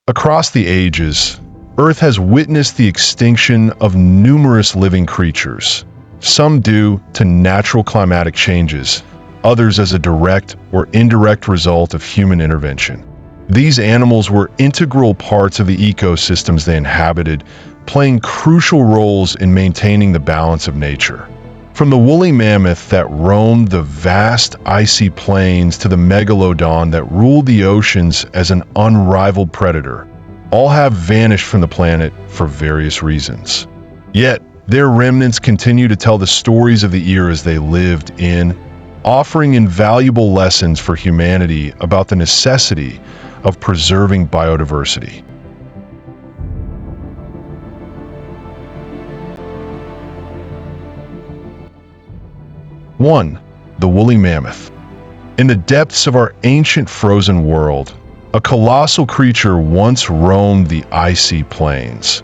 Across the ages, Earth has witnessed the extinction of numerous living creatures, some due to natural climatic changes, others as a direct or indirect result of human intervention. These animals were integral parts of the ecosystems they inhabited, playing crucial roles in maintaining the balance of nature. From the woolly mammoth that roamed the vast icy plains to the megalodon that ruled the oceans as an unrivaled predator, all have vanished from the planet for various reasons. Yet, their remnants continue to tell the stories of the eras they lived in, offering invaluable lessons for humanity about the necessity of preserving biodiversity. 1. The woolly mammoth. In the depths of our ancient frozen world, a colossal creature once roamed the icy plains.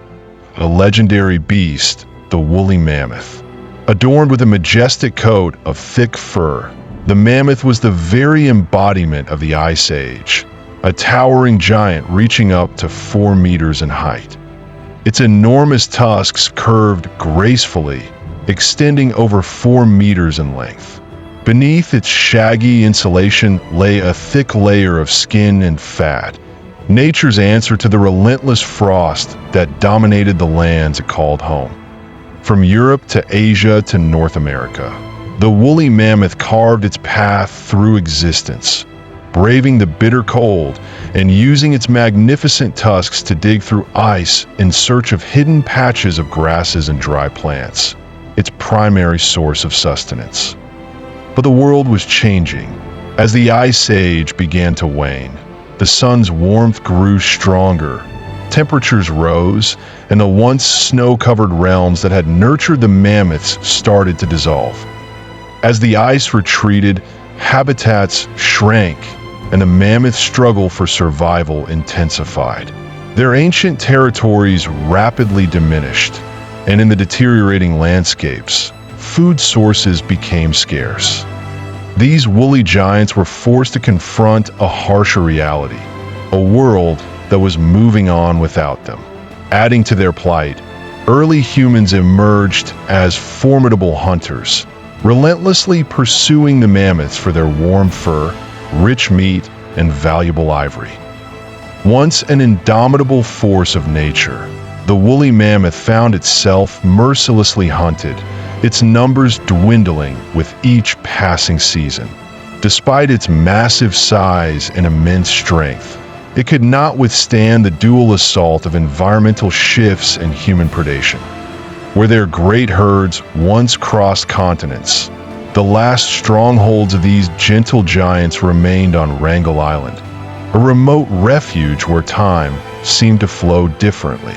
A legendary beast, the woolly mammoth. Adorned with a majestic coat of thick fur, the mammoth was the very embodiment of the Ice Age, a towering giant reaching up to 4 meters in height. Its enormous tusks curved gracefully, extending over 4 meters in length. Beneath its shaggy insulation lay a thick layer of skin and fat, nature's answer to the relentless frost that dominated the lands it called home. From Europe to Asia to North America, the woolly mammoth carved its path through existence, braving the bitter cold and using its magnificent tusks to dig through ice in search of hidden patches of grasses and dry plants, its primary source of sustenance. But the world was changing. As the Ice Age began to wane, the sun's warmth grew stronger, temperatures rose, and the once snow-covered realms that had nurtured the mammoths started to dissolve. As the ice retreated, habitats shrank, and the mammoth's struggle for survival intensified. Their ancient territories rapidly diminished, and in the deteriorating landscapes, food sources became scarce. These woolly giants were forced to confront a harsher reality, a world that was moving on without them. Adding to their plight, early humans emerged as formidable hunters, relentlessly pursuing the mammoths for their warm fur, rich meat, and valuable ivory. Once an indomitable force of nature, the woolly mammoth found itself mercilessly hunted, its numbers dwindling with each passing season. Despite its massive size and immense strength, it could not withstand the dual assault of environmental shifts and human predation. Where their great herds once crossed continents, the last strongholds of these gentle giants remained on Wrangel Island, a remote refuge where time seemed to flow differently.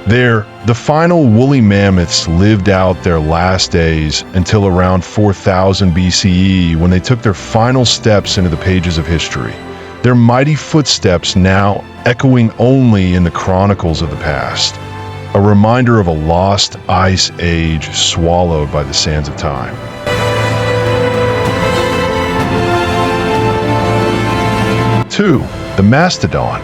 There, the final woolly mammoths lived out their last days until around 4000 BCE when they took their final steps into the pages of history, their mighty footsteps now echoing only in the chronicles of the past, a reminder of a lost ice age swallowed by the sands of time. 2. The Mastodon.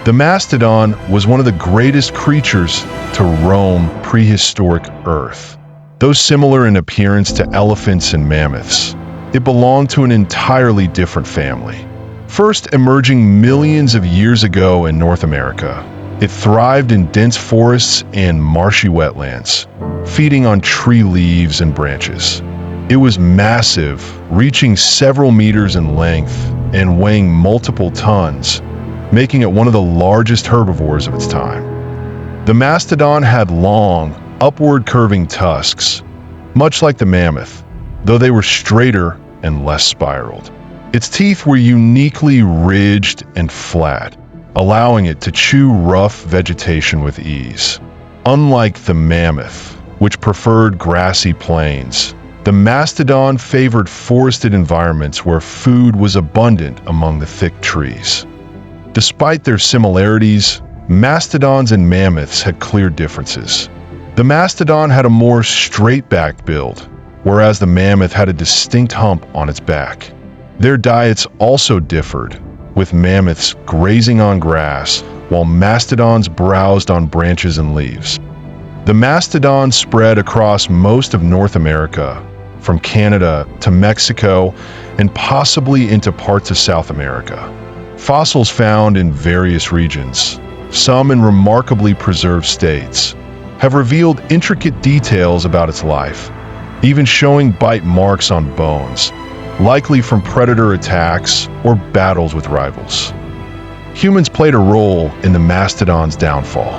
The mastodon was one of the greatest creatures to roam prehistoric Earth. Though similar in appearance to elephants and mammoths, it belonged to an entirely different family. First emerging millions of years ago in North America, it thrived in dense forests and marshy wetlands, feeding on tree leaves and branches. It was massive, reaching several meters in length and weighing multiple tons, making it one of the largest herbivores of its time. The mastodon had long, upward-curving tusks, much like the mammoth, though they were straighter and less spiraled. Its teeth were uniquely ridged and flat, allowing it to chew rough vegetation with ease. Unlike the mammoth, which preferred grassy plains, the mastodon favored forested environments where food was abundant among the thick trees. Despite their similarities, mastodons and mammoths had clear differences. The mastodon had a more straight-backed build, whereas the mammoth had a distinct hump on its back. Their diets also differed, with mammoths grazing on grass, while mastodons browsed on branches and leaves. The mastodon spread across most of North America, from Canada to Mexico, and possibly into parts of South America. Fossils found in various regions, some in remarkably preserved states, have revealed intricate details about its life, even showing bite marks on bones, likely from predator attacks or battles with rivals. Humans played a role in the mastodon's downfall.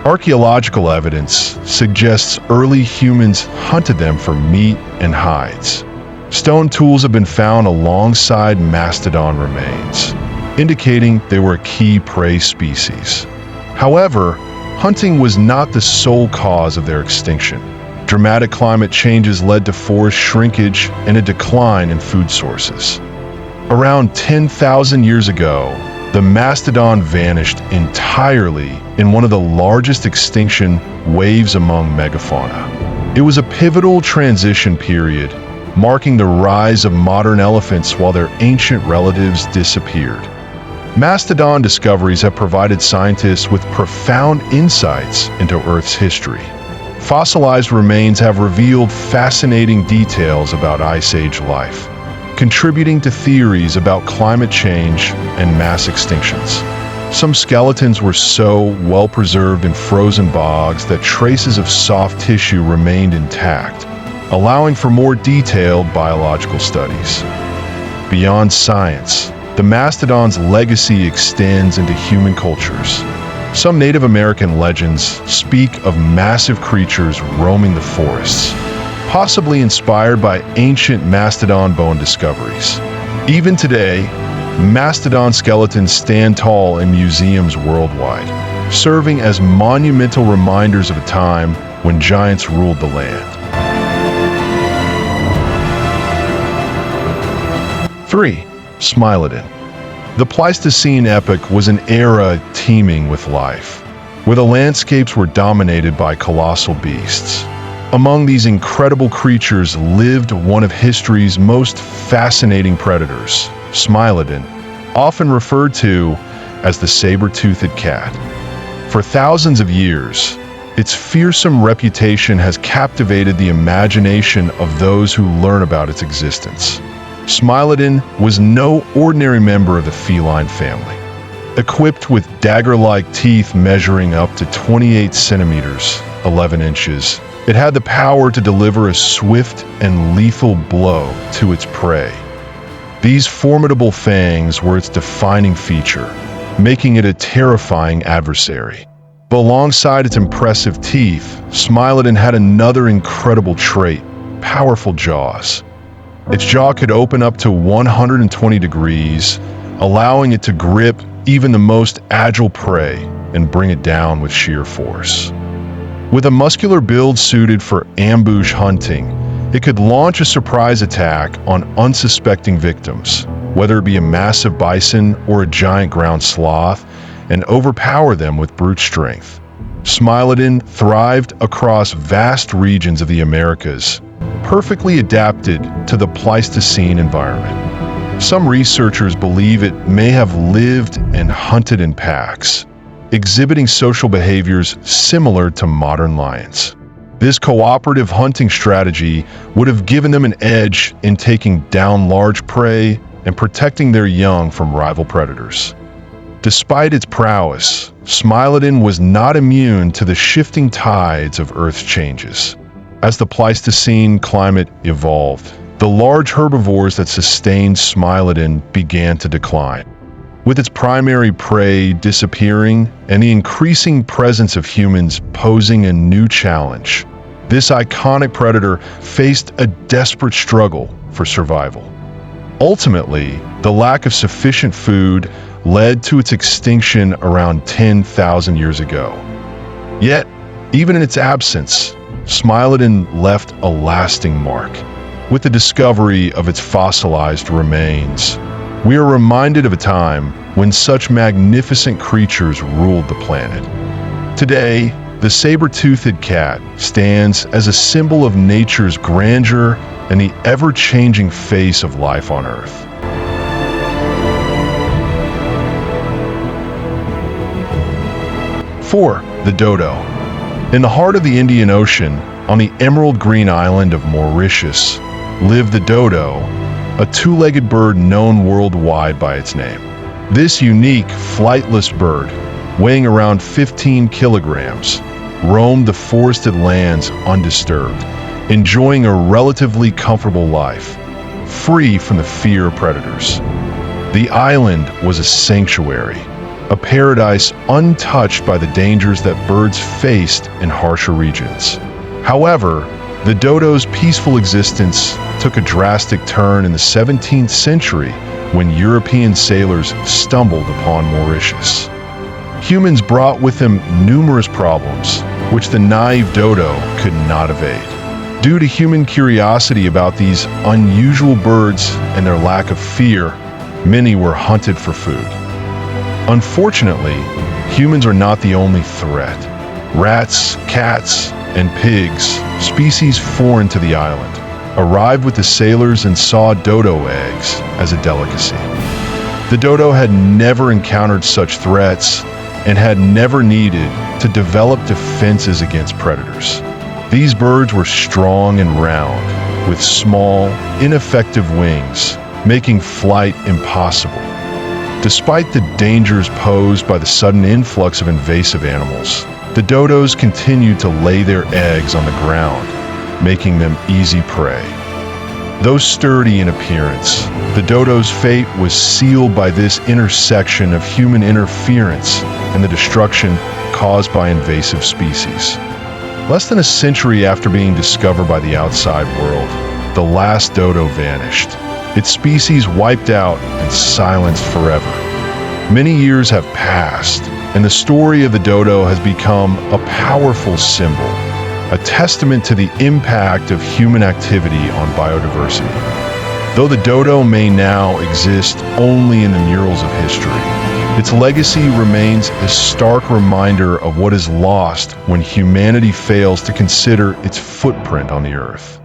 Archaeological evidence suggests early humans hunted them for meat and hides. Stone tools have been found alongside mastodon remains, indicating they were a key prey species. However, hunting was not the sole cause of their extinction. Dramatic climate changes led to forest shrinkage and a decline in food sources. Around 10,000 years ago, the mastodon vanished entirely in one of the largest extinction waves among megafauna. It was a pivotal transition period, marking the rise of modern elephants while their ancient relatives disappeared. Mastodon discoveries have provided scientists with profound insights into Earth's history. Fossilized remains have revealed fascinating details about Ice Age life, contributing to theories about climate change and mass extinctions. Some skeletons were so well preserved in frozen bogs that traces of soft tissue remained intact, allowing for more detailed biological studies. Beyond science, the mastodon's legacy extends into human cultures. Some Native American legends speak of massive creatures roaming the forests, possibly inspired by ancient mastodon bone discoveries. Even today, mastodon skeletons stand tall in museums worldwide, serving as monumental reminders of a time when giants ruled the land. 3. Smilodon. The Pleistocene epoch was an era teeming with life, where the landscapes were dominated by colossal beasts. Among these incredible creatures lived one of history's most fascinating predators, Smilodon, often referred to as the saber-toothed cat. For thousands of years, its fearsome reputation has captivated the imagination of those who learn about its existence. Smilodon was no ordinary member of the feline family. Equipped with dagger-like teeth measuring up to 28 centimeters, 11 inches, it had the power to deliver a swift and lethal blow to its prey. These formidable fangs were its defining feature, making it a terrifying adversary. But alongside its impressive teeth, Smilodon had another incredible trait: powerful jaws. Its jaw could open up to 120 degrees, allowing it to grip even the most agile prey and bring it down with sheer force. With a muscular build suited for ambush hunting, it could launch a surprise attack on unsuspecting victims, whether it be a massive bison or a giant ground sloth, and overpower them with brute strength. Smilodon thrived across vast regions of the Americas, perfectly adapted to the Pleistocene environment. Some researchers believe it may have lived and hunted in packs, exhibiting social behaviors similar to modern lions. This cooperative hunting strategy would have given them an edge in taking down large prey and protecting their young from rival predators. Despite its prowess, Smilodon was not immune to the shifting tides of Earth's changes. As the Pleistocene climate evolved, the large herbivores that sustained Smilodon began to decline. With its primary prey disappearing and the increasing presence of humans posing a new challenge, this iconic predator faced a desperate struggle for survival. Ultimately, the lack of sufficient food led to its extinction around 10,000 years ago. Yet, even in its absence, Smilodon left a lasting mark. With the discovery of its fossilized remains, we are reminded of a time when such magnificent creatures ruled the planet. Today, the saber-toothed cat stands as a symbol of nature's grandeur and the ever-changing face of life on Earth. 4. The dodo. In the heart of the Indian Ocean, on the emerald green island of Mauritius, lived the dodo, a two-legged bird known worldwide by its name. This unique, flightless bird, weighing around 15 kilograms, roamed the forested lands undisturbed, enjoying a relatively comfortable life, free from the fear of predators. The island was a sanctuary, a paradise untouched by the dangers that birds faced in harsher regions. However, the dodo's peaceful existence took a drastic turn in the 17th century when European sailors stumbled upon Mauritius. Humans brought with them numerous problems, which the naive dodo could not evade. Due to human curiosity about these unusual birds and their lack of fear, many were hunted for food. Unfortunately, humans are not the only threat. Rats, cats, and pigs, species foreign to the island, arrived with the sailors and saw dodo eggs as a delicacy. The dodo had never encountered such threats and had never needed to develop defenses against predators. These birds were strong and round, with small, ineffective wings, making flight impossible. Despite the dangers posed by the sudden influx of invasive animals, the dodos continued to lay their eggs on the ground, making them easy prey. Though sturdy in appearance, the dodo's fate was sealed by this intersection of human interference and the destruction caused by invasive species. Less than a century after being discovered by the outside world, the last dodo vanished, its species wiped out and silenced forever. Many years have passed, and the story of the dodo has become a powerful symbol, a testament to the impact of human activity on biodiversity. Though the dodo may now exist only in the murals of history, its legacy remains a stark reminder of what is lost when humanity fails to consider its footprint on the earth.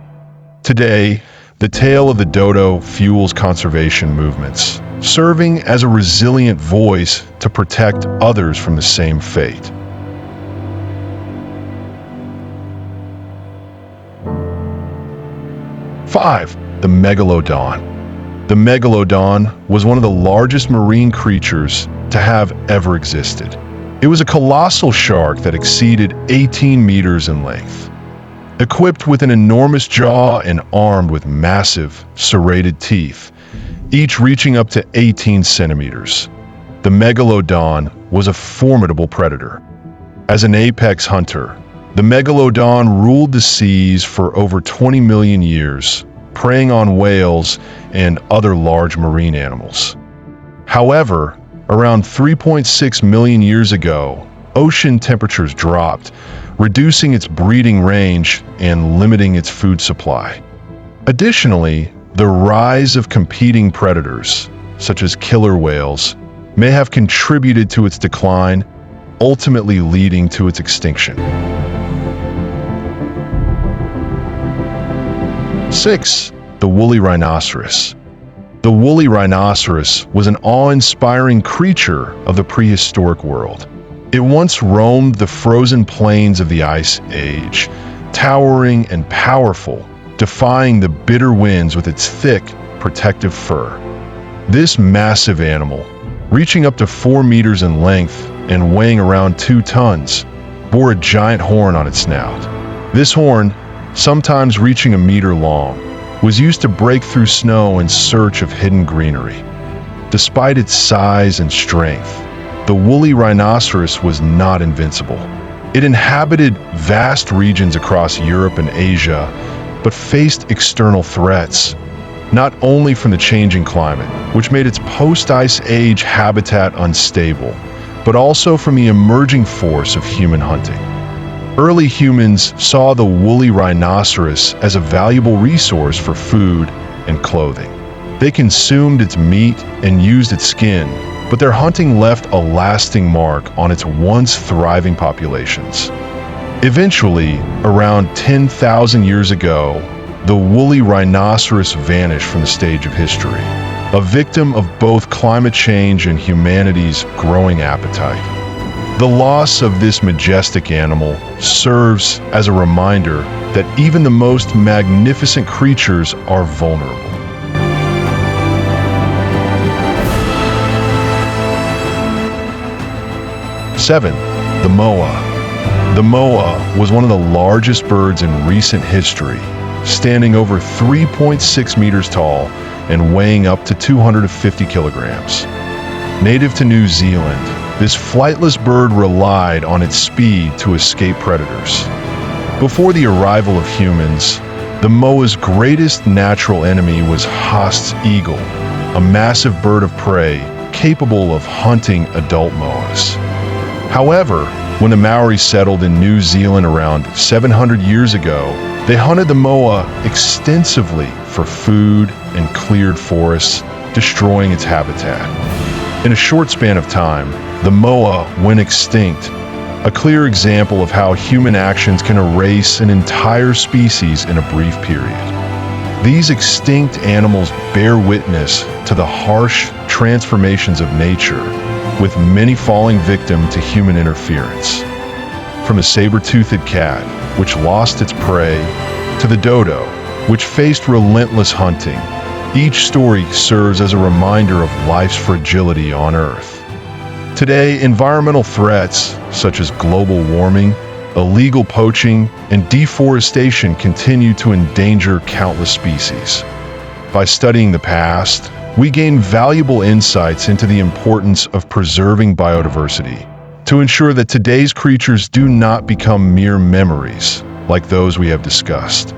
Today, the tale of the dodo fuels conservation movements, serving as a resilient voice to protect others from the same fate. Five, the Megalodon. The Megalodon was one of the largest marine creatures to have ever existed. It was a colossal shark that exceeded 18 meters in length. Equipped with an enormous jaw and armed with massive, serrated teeth, each reaching up to 18 centimeters, the Megalodon was a formidable predator. As an apex hunter, the Megalodon ruled the seas for over 20 million years, preying on whales and other large marine animals. However, around 3.6 million years ago, ocean temperatures dropped, reducing its breeding range and limiting its food supply. Additionally, the rise of competing predators, such as killer whales, may have contributed to its decline, ultimately leading to its extinction. 6. The woolly rhinoceros. The woolly rhinoceros was an awe-inspiring creature of the prehistoric world. It once roamed the frozen plains of the Ice Age, towering and powerful, defying the bitter winds with its thick, protective fur. This massive animal, reaching up to 4 meters in length and weighing around 2 tons, bore a giant horn on its snout. This horn, sometimes reaching a meter long, was used to break through snow in search of hidden greenery. Despite its size and strength, the woolly rhinoceros was not invincible. It inhabited vast regions across Europe and Asia, but faced external threats, not only from the changing climate, which made its post-Ice Age habitat unstable, but also from the emerging force of human hunting. Early humans saw the woolly rhinoceros as a valuable resource for food and clothing. They consumed its meat and used its skin, but their hunting left a lasting mark on its once thriving populations. Eventually, around 10,000 years ago, the woolly rhinoceros vanished from the stage of history, a victim of both climate change and humanity's growing appetite. The loss of this majestic animal serves as a reminder that even the most magnificent creatures are vulnerable. Seven, the moa. The moa was one of the largest birds in recent history, standing over 3.6 meters tall and weighing up to 250 kilograms. Native to New Zealand, this flightless bird relied on its speed to escape predators. Before the arrival of humans, the moa's greatest natural enemy was Haast's eagle, a massive bird of prey capable of hunting adult moas. However, when the Maoris settled in New Zealand around 700 years ago, they hunted the moa extensively for food and cleared forests, destroying its habitat. In a short span of time, the moa went extinct, a clear example of how human actions can erase an entire species in a brief period. These extinct animals bear witness to the harsh transformations of nature, with many falling victim to human interference. From the saber-toothed cat, which lost its prey, to the dodo, which faced relentless hunting, each story serves as a reminder of life's fragility on Earth. Today, environmental threats such as global warming, illegal poaching, and deforestation continue to endanger countless species. By studying the past, we gain valuable insights into the importance of preserving biodiversity to ensure that today's creatures do not become mere memories like those we have discussed.